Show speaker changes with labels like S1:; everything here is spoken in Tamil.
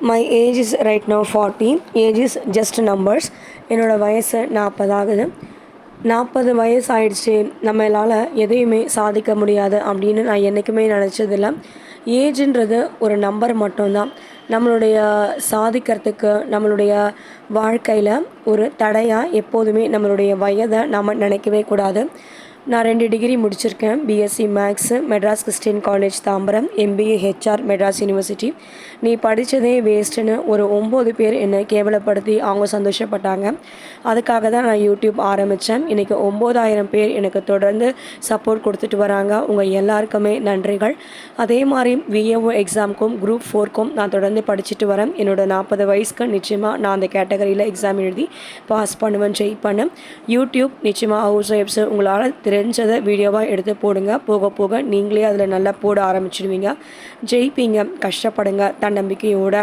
S1: My age is right now 40. Age is just numbers. என்னோட வயசு 40 ஆகுது. 40 வயசு ஆயிடுச்சு, நம்மளால் எதையுமே சாதிக்க முடியாது அப்படின்னு நான் என்றைக்குமே நினச்சதில்ல. ஏஜுன்றது ஒரு நம்பர் மட்டும்தான். நம்மளுடைய சாதிக்கிறதுக்கு நம்மளுடைய வாழ்க்கையில் ஒரு தடையாக எப்போதுமே நம்மளுடைய வயதை நம்ம நினைக்கவே கூடாது. நான் 2 டிகிரி முடிச்சிருக்கேன். BSc maths Madras Christian college Tambaram, MBA HR Madras university. நீ படித்ததே வேஸ்ட்டுன்னு ஒரு 9 பேர் என்னை கேவலப்படுத்தி அவங்க சந்தோஷப்பட்டாங்க. அதுக்காக தான் நான் யூடியூப் ஆரம்பித்தேன். இன்றைக்கி 9000 பேர் எனக்கு தொடர்ந்து சப்போர்ட் கொடுத்துட்டு வராங்க. உங்கள் எல்லாருக்குமே நன்றிகள். அதே மாதிரி விஏஓ எக்ஸாமுக்கும் குரூப் 4க்கும் நான் தொடர்ந்து படிச்சுட்டு வரேன். என்னோடய 40 வயசுக்கு நிச்சயமாக நான் அந்த கேட்டகரியில் எக்ஸாம் எழுதி பாஸ் பண்ணுவேன், ஜெயிப்பேன். யூடியூப் நிச்சயமாக ஹவுஸ் ஒய்ஃப்ஸு உங்களால் தெரிஞ்சதை வீடியோவாக எடுத்து போடுங்க. போக போக நீங்களே அதில் நல்லா போட ஆரம்பிச்சிடுவீங்க. ஜெயிப்பீங்க. கஷ்டப்படுங்க தன்னம்பிக்கையோட.